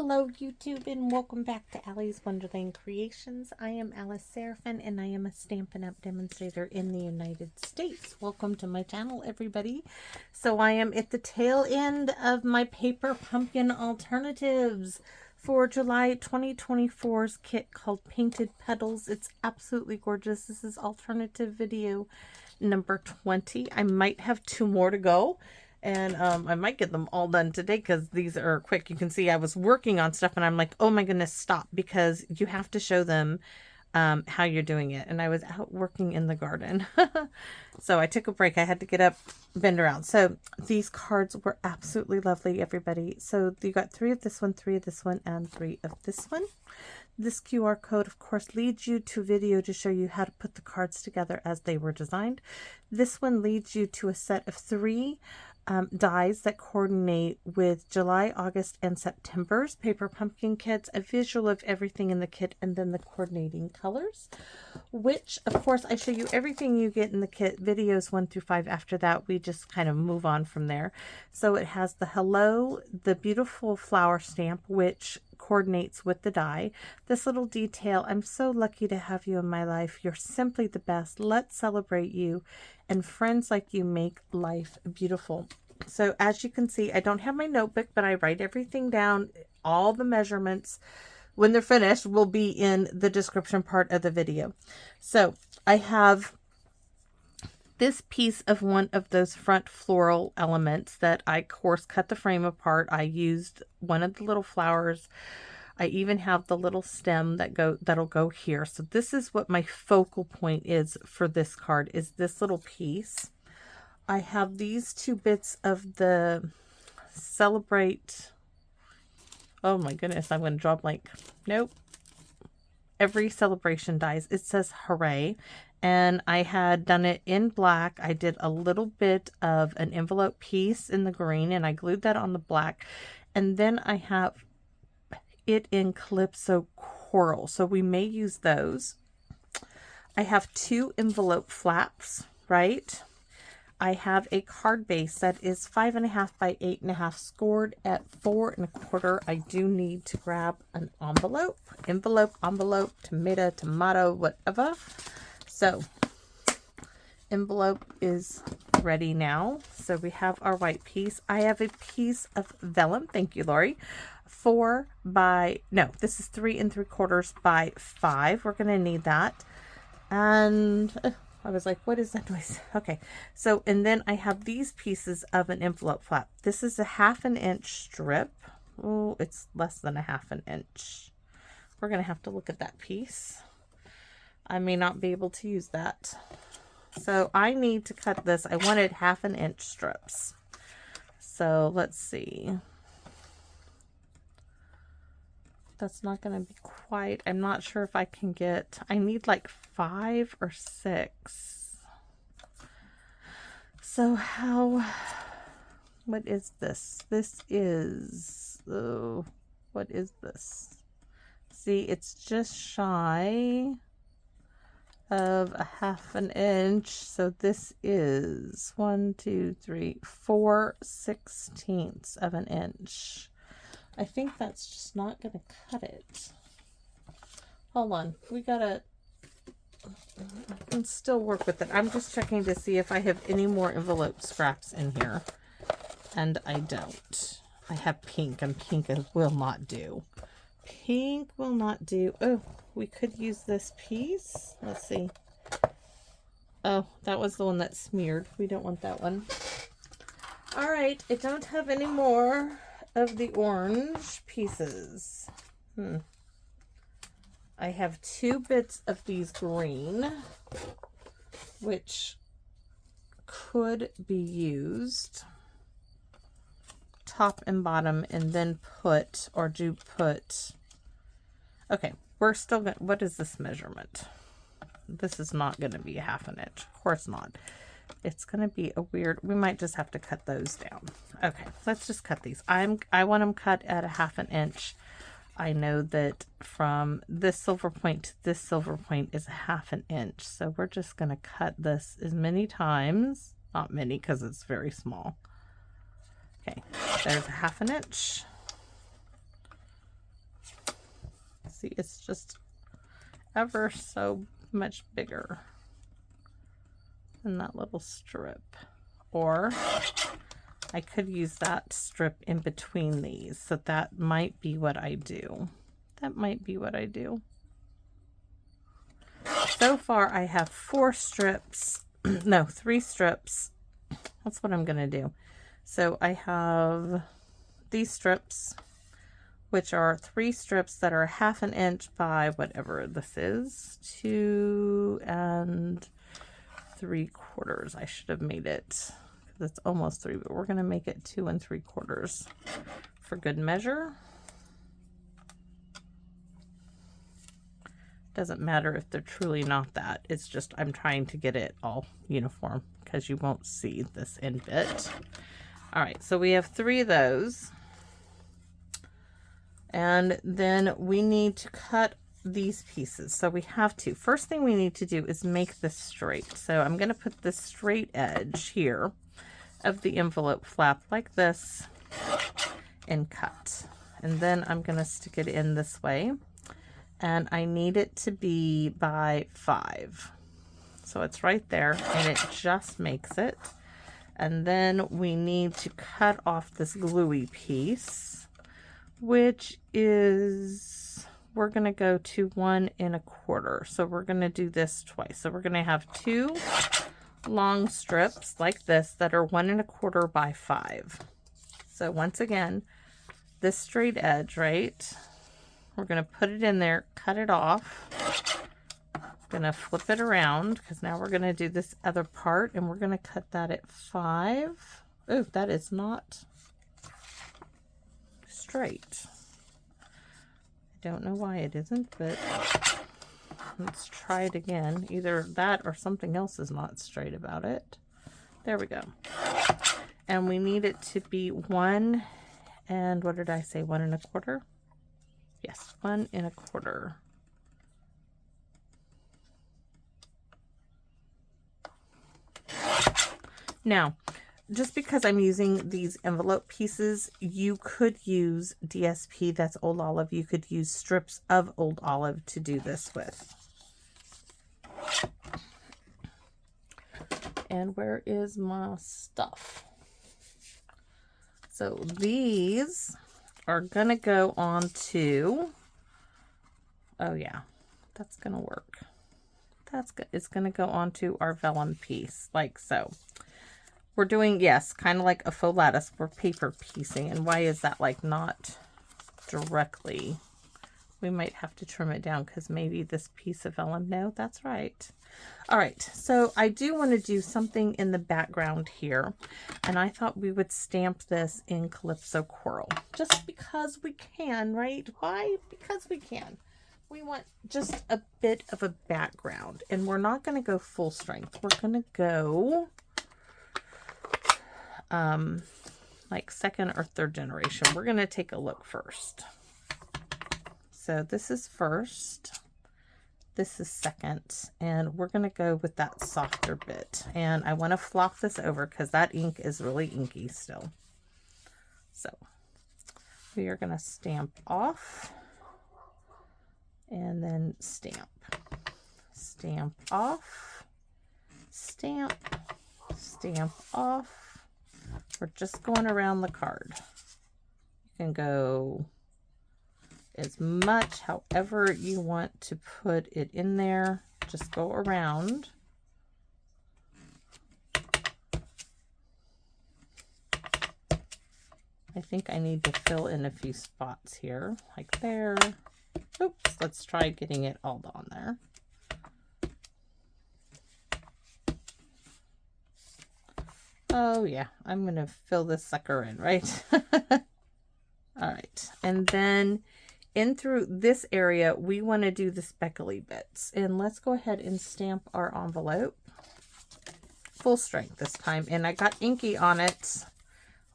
Hello YouTube and welcome back to Allie's Wonderland Creations. I am Alice Seraphin and I am a Stampin' Up! Demonstrator in the United States. Welcome to my channel, everybody. So I am at the tail end of my paper pumpkin alternatives for July 2024's kit called Painted Petals. It's absolutely gorgeous. This is alternative video number 20. I might have 2 more to go. And I might get them all done today because these are quick. You can see I was working on stuff and I'm like, oh my goodness, stop, because you have to show them how you're doing it. And I was out working in the garden. So I took a break. I had to get up, bend around. So these cards were absolutely lovely, everybody. So you got 3 of this one, 3 of this one, and 3 of this one. This QR code, of course, leads you to a video to show you how to put the cards together as they were designed. This one leads you to a set of 3 dies that coordinate with July, August, and September's paper pumpkin kits, a visual of everything in the kit, and then the coordinating colors, which of course I show you everything you get in the kit, videos 1 through 5. After that we just kind of move on from there. So it has the hello, the beautiful flower stamp, which coordinates with the die, this little detail, I'm so lucky to have you in my life, you're simply the best, let's celebrate you, and friends like you make life beautiful. So as you can see, I don't have my notebook, but I write everything down. All the measurements when they're finished will be in the description part of the video. So I have this piece of one of those front floral elements that I course cut the frame apart. I used one of the little flowers. I even have the little stem that'll go here. So this is what my focal point is for this card, is this little piece. I have these 2 bits of the Celebrate. Oh my goodness, I'm going to draw blank. Nope. Every celebration dies. It says Hooray. And I had done it in black. I did a little bit of an envelope piece in the green and I glued that on the black. And then I have it in Calypso coral. So we may use those. I have 2 envelope flaps, right? I have a card base that is 5.5 by 8.5, scored at 4 1/4. I do need to grab an envelope, tomato, whatever. So envelope is ready now. So we have our white piece. I have a piece of vellum. Thank you, Lori. 4 by, no, this is 3 3/4 by 5. We're going to need that. And I was like, what is that noise? Okay. So, and then I have these pieces of an envelope flap. This is a 1/2 inch strip. Oh, it's less than a 1/2 inch. We're going to have to look at that piece. I may not be able to use that. So I need to cut this. I wanted 1/2 inch strips. So let's see. That's not going to be quite, I'm not sure if I can get, I need like 5 or 6. So what is this? This is, oh, what is this? See, it's just shy of a 1/2 inch. So this is 1, 2, 3, 4/16 of an inch. I think that's just not going to cut it. Hold on. We gotta, I can still work with it. I'm just checking to see if I have any more envelope scraps in here. And I don't. I have pink, and pink will not do. Pink will not do. Oh, we could use this piece. Let's see. Oh, that was the one that smeared. We don't want that one. All right. I don't have any more of the orange pieces. I have 2 bits of these green, which could be used top and bottom, and then put, okay, we're still going to, what is this measurement? This is not going to be a 1/2 inch. Of course not. It's going to be a weird, we might just have to cut those down. Okay, let's just cut these. I want them cut at a 1/2 inch. I know that from this silver point to this silver point is a 1/2 inch. So we're just going to cut this as many times, not many because it's very small. Okay, there's a 1/2 inch. See, it's just ever so much bigger than that little strip. Or I could use that strip in between these. So that might be what I do. That might be what I do. So far I have 4 strips, no, 3 strips. That's what I'm going to do. So I have these strips, which are 3 strips that are 1/2 inch by whatever this is, 2 3/4. I should have made it, because it's almost 3, but we're going to make it 2 3/4 for good measure. Doesn't matter if they're truly not that. It's just I'm trying to get it all uniform because you won't see this end bit. All right, so we have 3 of those. And then we need to cut these pieces. So we have to. First thing we need to do is make this straight. So I'm going to put this straight edge here of the envelope flap like this and cut. And then I'm going to stick it in this way. And I need it to be by 5. So it's right there and it just makes it. And then we need to cut off this gluey piece, which is, we're going to go to 1 1/4. So we're going to do this twice. So we're going to have 2 long strips like this that are 1 1/4 by 5. So once again, this straight edge, right? We're going to put it in there, cut it off. Going to flip it around because now we're going to do this other part and we're going to cut that at 5. Oh, that is not straight. I don't know why it isn't, but let's try it again. Either that or something else is not straight about it. There we go. And we need it to be 1 and what did I say? 1 1/4? Yes, 1 1/4. Now, just because I'm using these envelope pieces, you could use DSP, that's Old Olive. You could use strips of Old Olive to do this with. And where is my stuff? So these are gonna go on to, oh yeah, that's gonna work. That's good. It's gonna go onto our vellum piece like so. We're doing, yes, kind of like a faux lattice. We're paper piecing. And why is that like not directly? We might have to trim it down because maybe this piece of vellum, no, that's right. All right, so I do want to do something in the background here, and I thought we would stamp this in Calypso Coral, just because we can, right? Why? Because we can. We want just a bit of a background, and we're not going to go full strength. We're going to go like 2nd or 3rd generation. We're going to take a look first. So this is 1st. This is 2nd, and we're going to go with that softer bit. And I want to flop this over because that ink is really inky still. So we are going to stamp off and then stamp. Stamp off, stamp, stamp off. We're just going around the card. You can go as much however you want to put it in there. Just go around. I think I need to fill in a few spots here, like there. Oops, let's try getting it all on there. Oh yeah, I'm gonna fill this sucker in, right? All right, and then in through this area, we want to do the speckly bits. And let's go ahead and stamp our envelope. Full strength this time. And I got inky on it.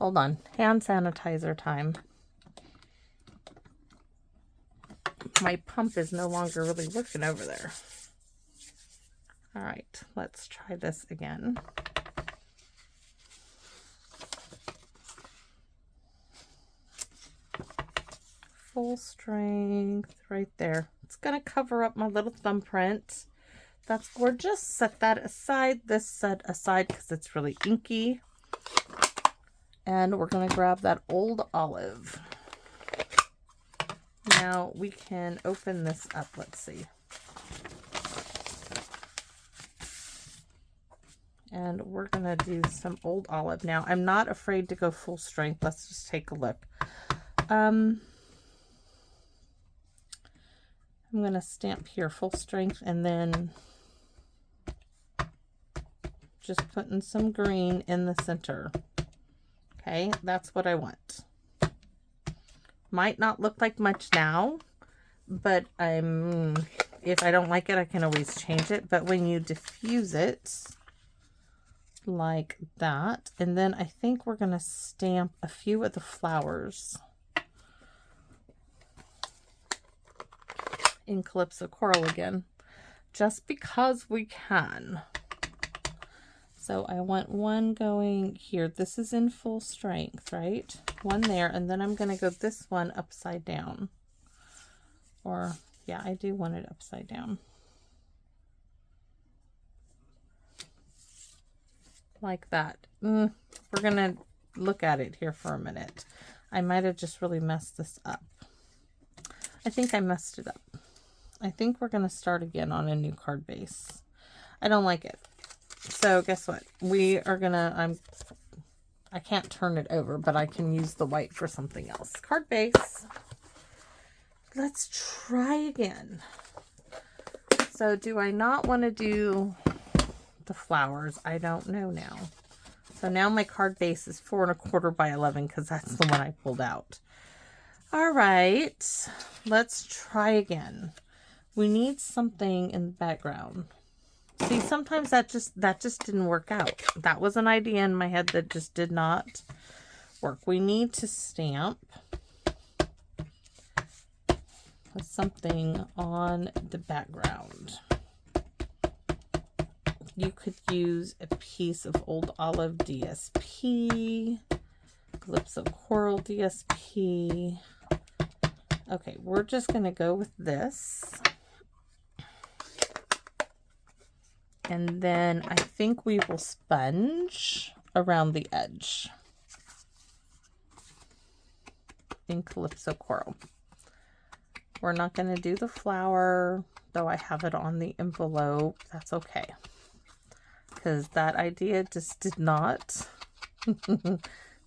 Hold on. Hand sanitizer time. My pump is no longer really working over there. All right, let's try this again. full strength right there. It's going to cover up my little thumbprint. That's gorgeous. Set that aside. This set aside because it's really inky. And we're going to grab that old olive. Now we can open this up. Let's see. And we're going to do some old olive. Now, I'm not afraid to go full strength. Let's just take a look. I'm going to stamp here full strength and then just putting some green in the center. Okay, that's what I want. Might not look like much now, but if I don't like it, I can always change it. But when you diffuse it like that, and then I think we're going to stamp a few of the flowers in Calypso Coral again, just because we can. So I want one going here. This is in full strength, right? One there, and then I'm going to go this one upside down. Or, yeah, I do want it upside down. Like that. We're going to look at it here for a minute. I might have just really messed this up. I think I messed it up. I think we're going to start again on a new card base. I don't like it. So guess what? We are going to, I can't turn it over, but I can use the white for something else. Card base. Let's try again. So do I not want to do the flowers? I don't know now. So now my card base is 4 1/4 by 11 because that's the one I pulled out. All right, let's try again. We need something in the background. See, sometimes that just didn't work out. That was an idea in my head that just did not work. We need to stamp something on the background. You could use a piece of old olive DSP, Calypso Coral DSP. Okay, we're just going to go with this. And then I think we will sponge around the edge in Calypso Coral. We're not going to do the flower, though I have it on the envelope. That's okay. Because that idea just did not,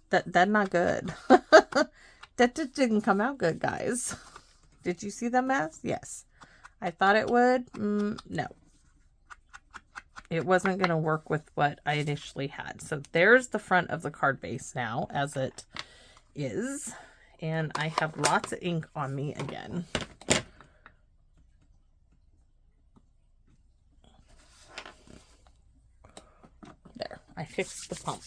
that not good. That just didn't come out good, guys. Did you see the mess? Yes. I thought it would. No. It wasn't going to work with what I initially had. So there's the front of the card base now as it is. And I have lots of ink on me again. There, I fixed the pump.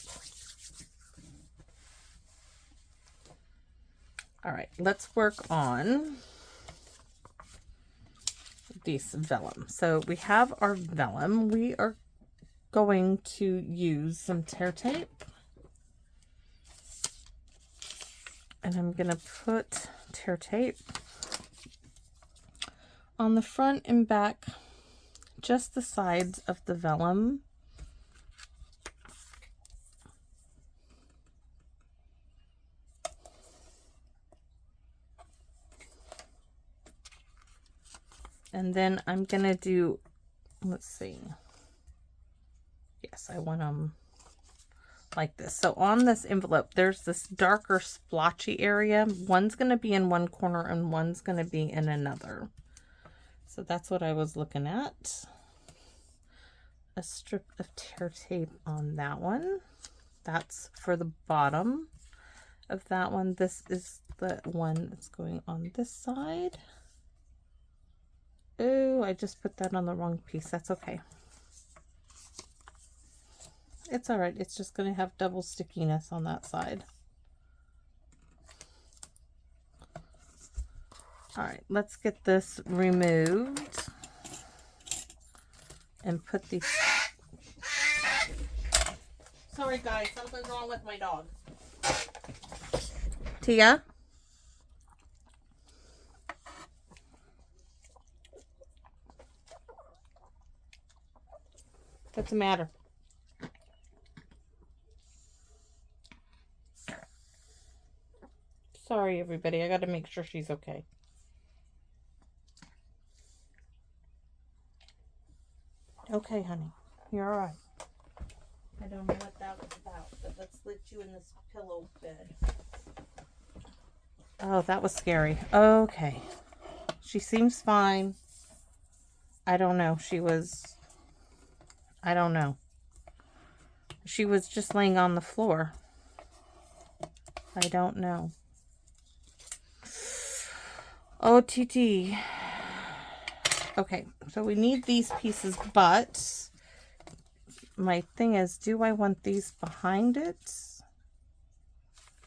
All right, let's work on this vellum. So we have our vellum. We are going to use some tear tape. And I'm going to put tear tape on the front and back, just the sides of the vellum. And then I'm going to do, let's see. Yes, I want them like this. So on this envelope, there's this darker splotchy area. One's going to be in one corner and one's going to be in another. So that's what I was looking at. A strip of tear tape on that one. That's for the bottom of that one. This is the one that's going on this side. Oh, I just put that on the wrong piece. That's okay. It's all right. It's just going to have double stickiness on that side. All right, let's get this removed and put these. Sorry guys, something's wrong with my dog. Tia? What's the matter? Sorry, everybody. I got to make sure she's okay. Okay, honey. You're all right. I don't know what that was about, but let's let you in this pillow bed. Oh, that was scary. Okay. She seems fine. I don't know. I don't know. She was just laying on the floor. I don't know. Oh, TT. Okay, so we need these pieces, but my thing is, do I want these behind it?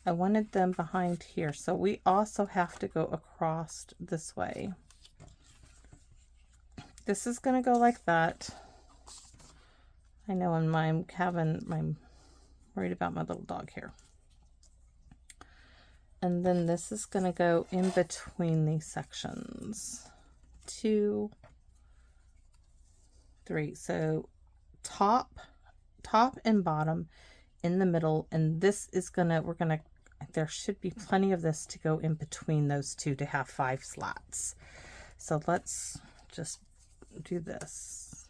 I wanted them behind here, so we also have to go across this way. This is going to go like that. I know I'm worried about my little dog here. And then this is going to go in between these sections. 2, 3. So top and bottom in the middle. And this is there should be plenty of this to go in between those two to have 5 slats. So let's just do this,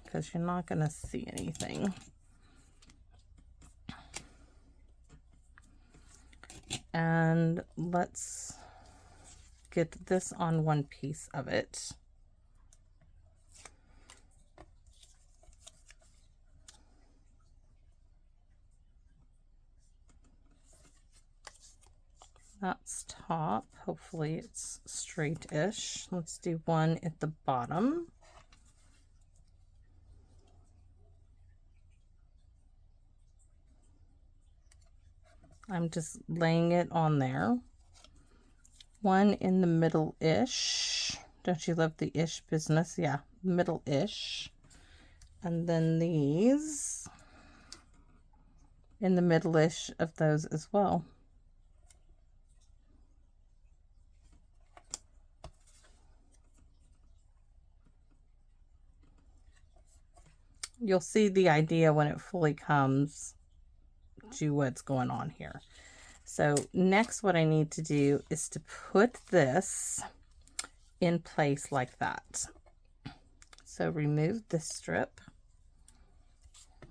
because you're not going to see anything. And let's get this on one piece of it. That's top. Hopefully it's straight-ish. Let's do one at the bottom. I'm just laying it on there. One in the middle-ish. Don't you love the ish business? Yeah, middle-ish. And then these in the middle-ish of those as well. You'll see the idea when it fully comes to what's going on here. So next, what I need to do is to put this in place like that. So remove this strip.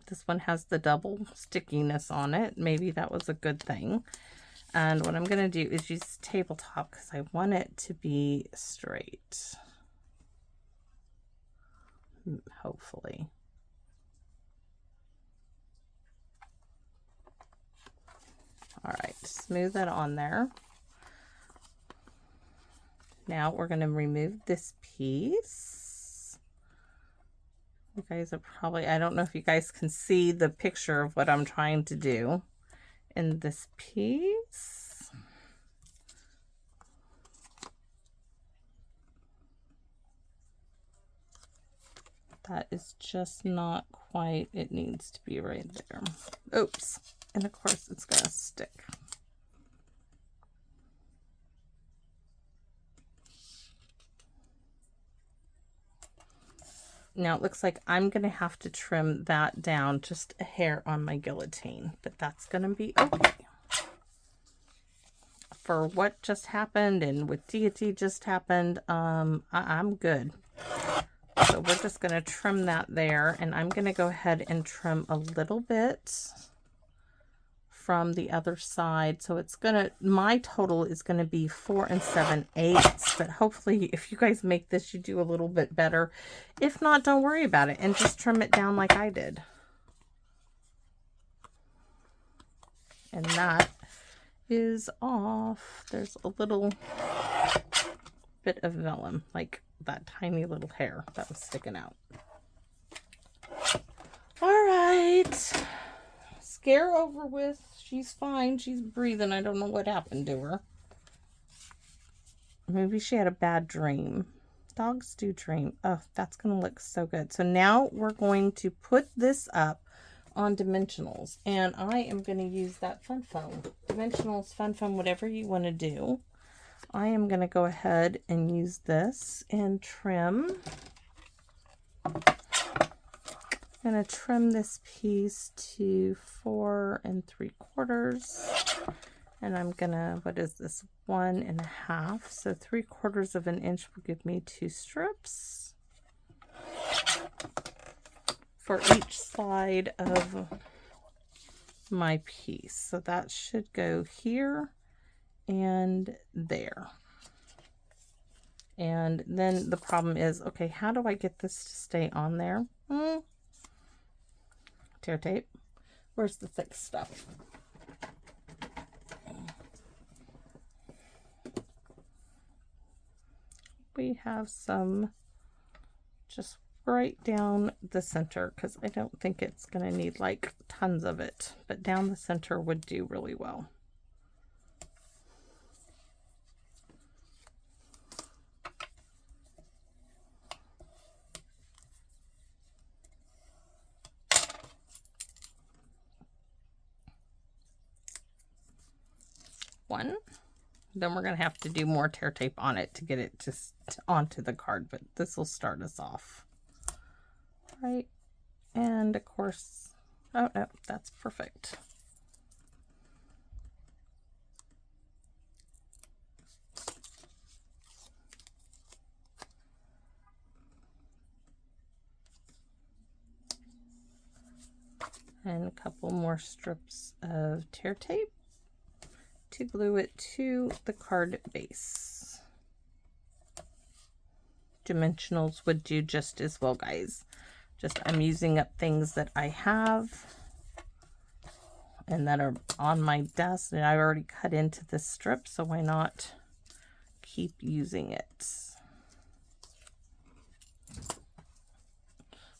This one has the double stickiness on it. Maybe that was a good thing. And what I'm going to do is use tabletop because I want it to be straight. Hopefully. All right, smooth that on there. Now we're going to remove this piece. You guys are probably, I don't know if you guys can see the picture of what I'm trying to do in this piece. That is just not quite, it needs to be right there. Oops. And of course it's going to stick. Now it looks like I'm going to have to trim that down just a hair on my guillotine, but that's going to be okay. For what just happened and what deity just happened, I'm good. So we're just going to trim that there, and I'm going to go ahead and trim a little bit from the other side. So it's gonna, my total is gonna be 4 7/8, but hopefully if you guys make this, you do a little bit better. If not, don't worry about it and just trim it down like I did. And that is off. There's a little bit of vellum, like that tiny little hair that was sticking out. All right, scare over with. She's fine. She's breathing. I don't know what happened to her. Maybe she had a bad dream. Dogs do dream. Oh, that's going to look so good. So now we're going to put this up on dimensionals. And I am going to use that fun foam. Dimensionals, fun foam, whatever you want to do. I am going to go ahead and use this and trim I'm going to trim this piece to 4 3/4. And I'm going to, what is this, 1 1/2. So 3/4 of an inch will give me 2 strips for each side of my piece. So that should go here and there. And then the problem is, okay, how do I get this to stay on there? Tear tape. Where's the thick stuff? We have some just right down the center, because I don't think it's going to need like tons of it, but down the center would do really well. One. Then we're going to have to do more tear tape on it to get it just onto the card, but this will start us off. Right. And of course, oh no, that's perfect. And a couple more strips of tear tape to glue it to the card base. Dimensionals would do just as well, guys. Just I'm using up things that I have and that are on my desk, and I already cut into this strip, so why not keep using it?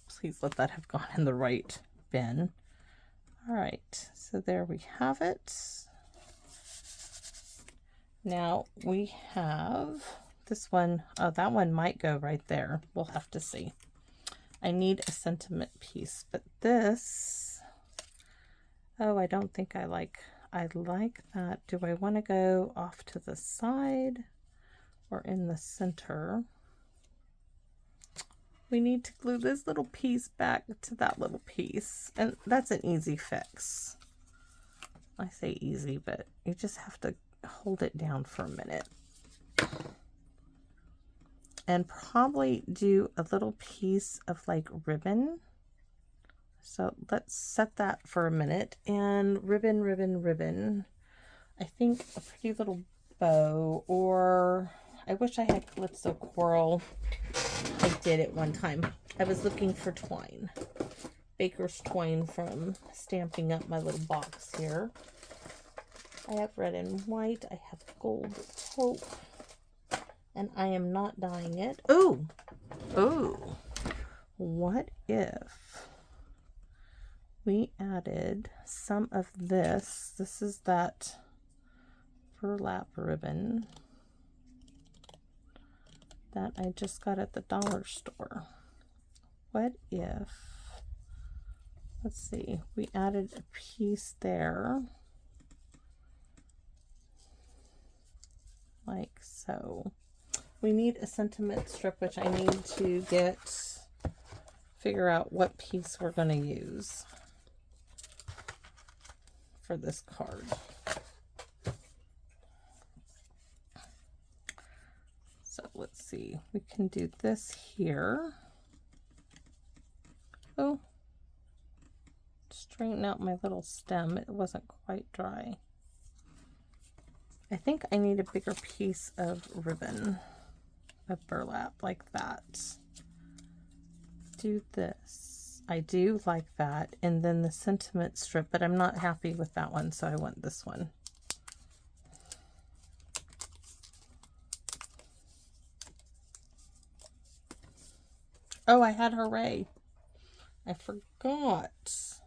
Please let that have gone in the right bin. All right, so there we have it. Now we have this one. Oh, that one might go right there. We'll have to see. I need a sentiment piece, but this, oh, I don't think I like that. Do I want to go off to the side or in the center? We need to glue this little piece back to that little piece, and that's an easy fix. I say easy, but you just have to hold it down for a minute and probably do a little piece of like ribbon. So let's set that for a minute. And ribbon. I think a pretty little bow, or I wish I had Calypso coral. I did at one time. I was looking for twine, baker's twine from Stamping Up, my little box here. I have red and white. I have gold taupe, and I am not dyeing it. Oh, what if we added some of this? This is that burlap ribbon that I just got at the dollar store. What if, let's see, we added a piece there, like so. We need a sentiment strip, which I need to figure out what piece we're going to use for this card. So let's see, we can do this here. Oh, straighten out my little stem. It wasn't quite dry. I think I need a bigger piece of ribbon, of burlap, like that. Do this. I do like that. And then the sentiment strip, but I'm not happy with that one, so I want this one. Oh, I had Hooray. I forgot.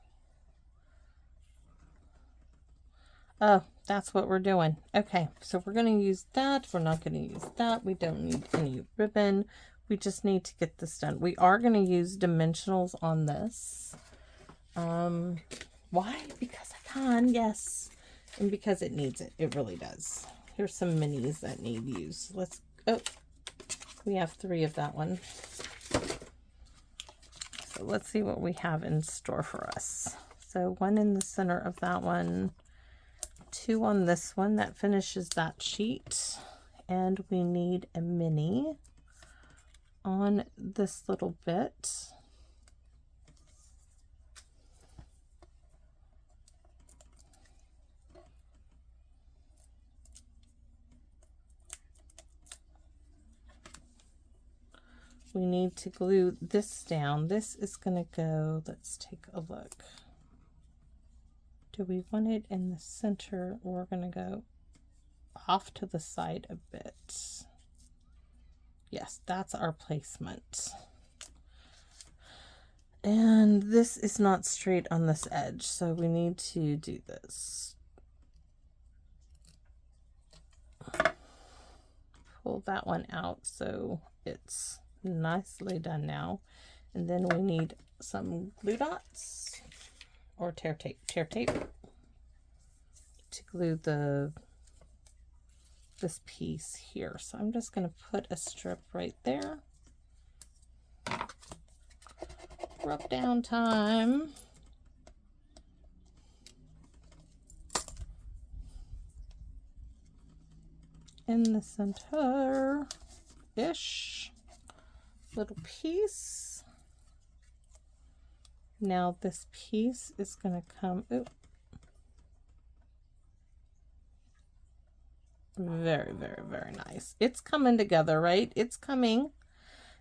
Oh, that's what we're doing. Okay, so we're going to use that. We're not going to use that. We don't need any ribbon. We just need to get this done. We are going to use dimensionals on this. Why? Because I can, yes. And because it needs it. It really does. Here's some minis that need use. Let's, oh, we have 3 of that one. So let's see what we have in store for us. So 1 in the center of that one, 2 on this one, that finishes that sheet. And we need a mini on this little bit. We need to glue this down. This is going to go, let's take a look. Do we want it in the center? We're going to go off to the side a bit. Yes, that's our placement. And this is not straight on this edge, so we need to do this. Pull that one out so it's nicely done now. And then we need some glue dots or tear tape to glue this piece here. So I'm just going to put a strip right there. Rub down time. In the center-ish. Little piece. Now this piece is going to come, very, very, very nice. It's coming together, right? It's coming.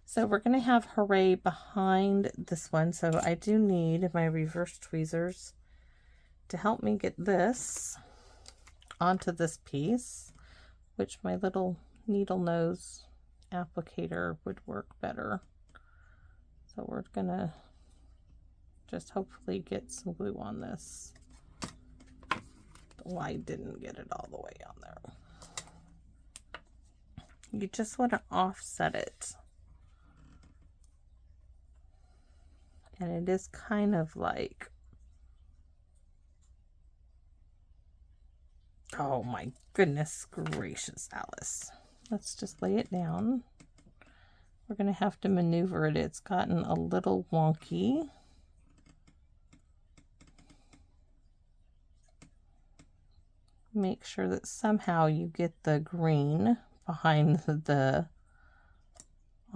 So we're going to have Hooray behind this one. So I do need my reverse tweezers to help me get this onto this piece, which my little needle nose applicator would work better. So we're going to just hopefully get some glue on this. Oh, I didn't get it all the way on there. You just want to offset it. And it is kind of like, oh my goodness gracious, Alice. Let's just lay it down. We're going to have to maneuver it. It's gotten a little wonky. Make sure that somehow you get the green behind the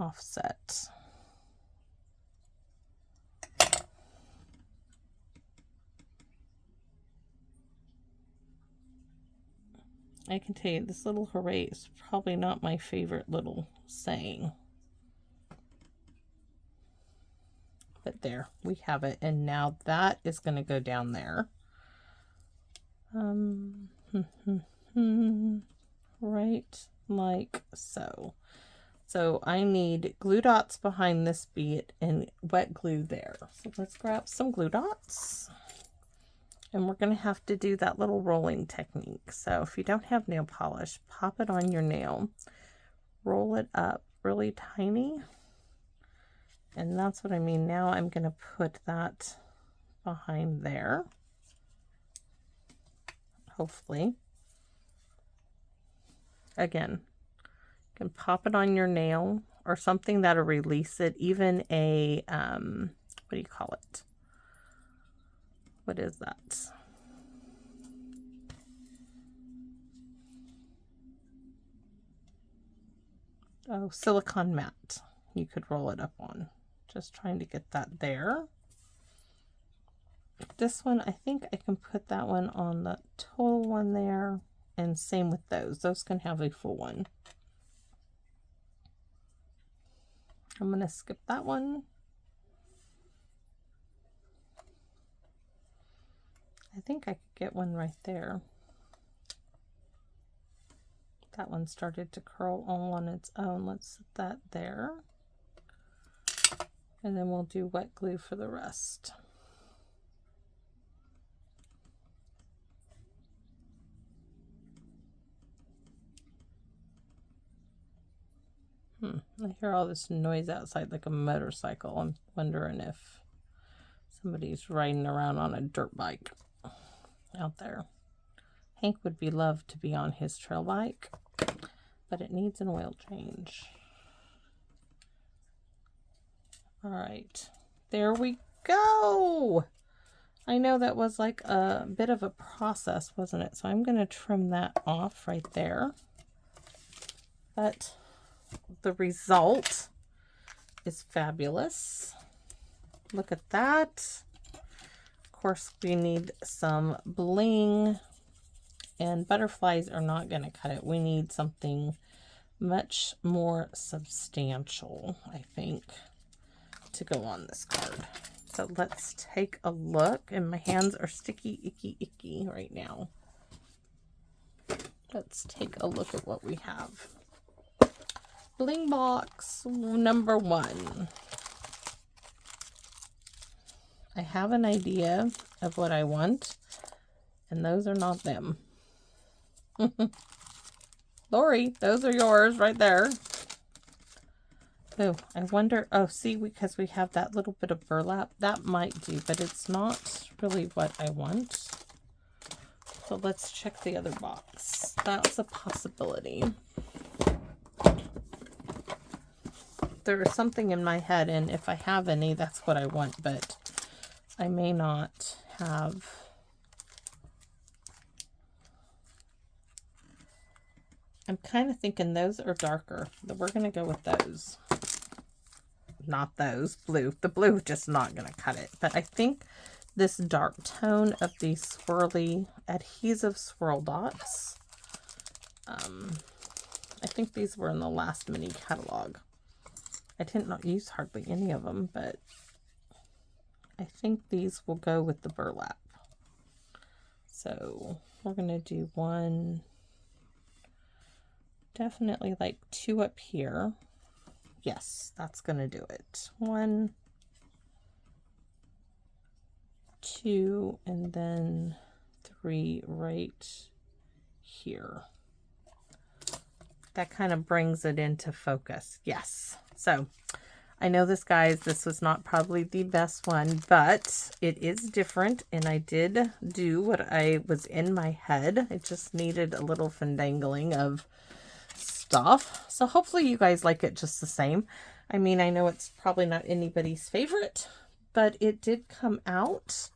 offset. I can tell you, this little Hooray is probably not my favorite little saying. But there, we have it. And now that is going to go down there. Right like so. So I need glue dots behind this bead and wet glue there. So let's grab some glue dots. And we're going to have to do that little rolling technique. So if you don't have nail polish, pop it on your nail. Roll it up really tiny. And that's what I mean. Now I'm going to put that behind there. Hopefully. Again, you can pop it on your nail or something that'll release it. Even a, what do you call it? What is that? Oh, silicone mat. You could roll it up on. Just trying to get that there. This one, I think I can put that one on the total one there. And same with those. Those can have a full one. I'm going to skip that one. I think I could get one right there. That one started to curl all on its own. Let's set that there. And then we'll do wet glue for the rest. I hear all this noise outside like a motorcycle. I'm wondering if somebody's riding around on a dirt bike out there. Hank would be loved to be on his trail bike, but it needs an oil change. All right, There we go. I know that was like a bit of a process, wasn't it? So I'm going to trim that off right there. But the result is fabulous. Look at that. Of course, we need some bling, and butterflies are not going to cut it. We need something much more substantial, I think, to go on this card. So let's take a look, and my hands are sticky, icky right now. Let's take a look at what we have. Bling box number 1. I have an idea of what I want, and those are not them. Lori, those are yours right there. Oh, I wonder, oh, see, because we have that little bit of burlap, that might do, but it's not really what I want. So let's check the other box. That's a possibility. There is something in my head, and if I have any, that's what I want, but I may not have. I'm kind of thinking those are darker. We're going to go with those. Not those. Blue. The blue just not going to cut it. But I think this dark tone of these swirly adhesive swirl dots. I think these were in the last mini catalog. I did not use hardly any of them, but I think these will go with the burlap. So we're going to do one. Definitely like 2 up here. Yes, that's going to do it. 1, 2, and then 3 right here. That kind of brings it into focus. Yes. So I know this, guys, this was not probably the best one, but it is different, and I did do what I was in my head. It just needed a little findangling of stuff. So hopefully you guys like it just the same. I mean, I know it's probably not anybody's favorite, but it did come out.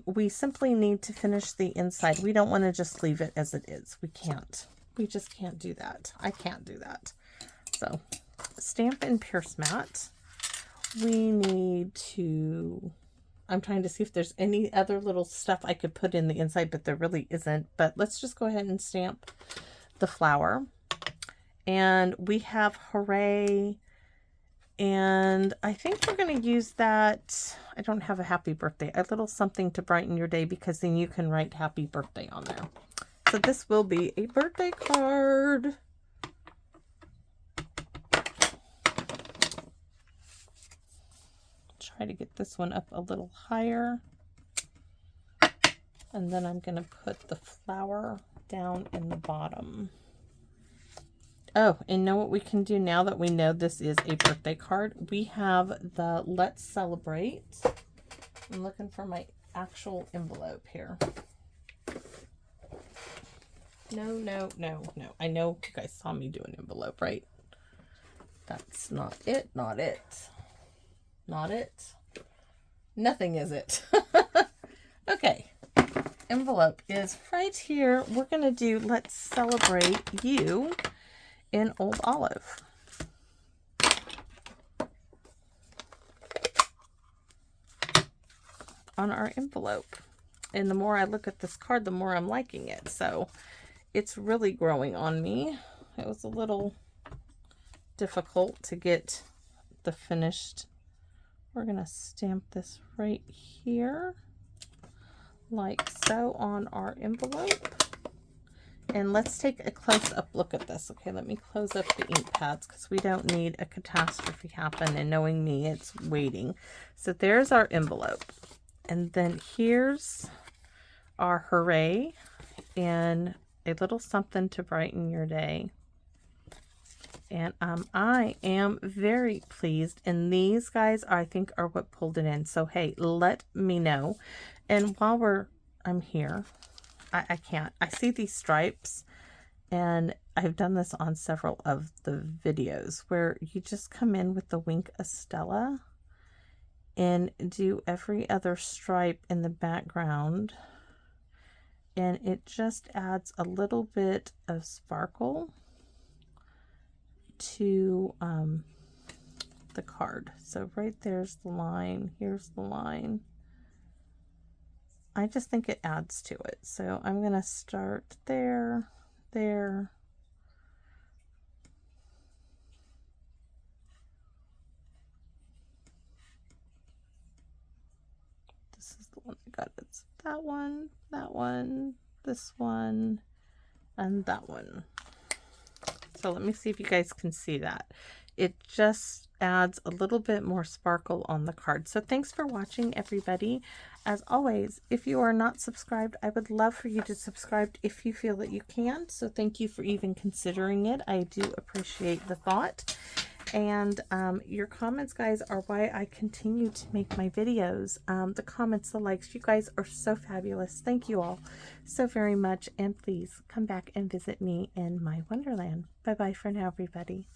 We simply need to finish the inside. We don't want to just leave it as it is. We can't. We just can't do that. I can't do that. So Stampin' Pierce mat. We need to, I'm trying to see if there's any other little stuff I could put in the inside, but there really isn't. But let's just go ahead and stamp the flower. And we have Hooray, and I think we're going to use that. I don't have a happy birthday, a little something to brighten your day, because then you can write happy birthday on there. So this will be a birthday card. Try to get this one up a little higher. And then I'm going to put the flower down in the bottom. Oh, and know what we can do now that we know this is a birthday card? We have the Let's Celebrate. I'm looking for my actual envelope here. No. I know you guys saw me do an envelope, right? That's not it, not it. Not it. Nothing is it. Okay. Envelope is right here. We're going to do Let's Celebrate You in Old Olive. On our envelope. And the more I look at this card, the more I'm liking it. So it's really growing on me. It was a little difficult to get the finished. We're going to stamp this right here, like so, on our envelope. And let's take a close-up look at this. Okay, let me close up the ink pads, because we don't need a catastrophe happen, and knowing me, it's waiting. So there's our envelope. And then here's our Hooray, and a little something to brighten your day. And I am very pleased. And these guys, I think, are what pulled it in. So, hey, let me know. And while I'm here, I can't. I see these stripes, and I've done this on several of the videos where you just come in with the Wink Estella and do every other stripe in the background, and it just adds a little bit of sparkle to the card. So right there's the line, here's the line. I just think it adds to it. So I'm going to start there, there. This is the one I got. It's that one, this one, and that one. So let me see if you guys can see that. It just adds a little bit more sparkle on the card. So thanks for watching, everybody. As always, if you are not subscribed, I would love for you to subscribe if you feel that you can. So thank you for even considering it. I do appreciate the thought. And your comments, guys, are why I continue to make my videos. The comments, the likes, you guys are so fabulous. Thank you all so very much. And please come back and visit me in my wonderland. Bye-bye for now, everybody.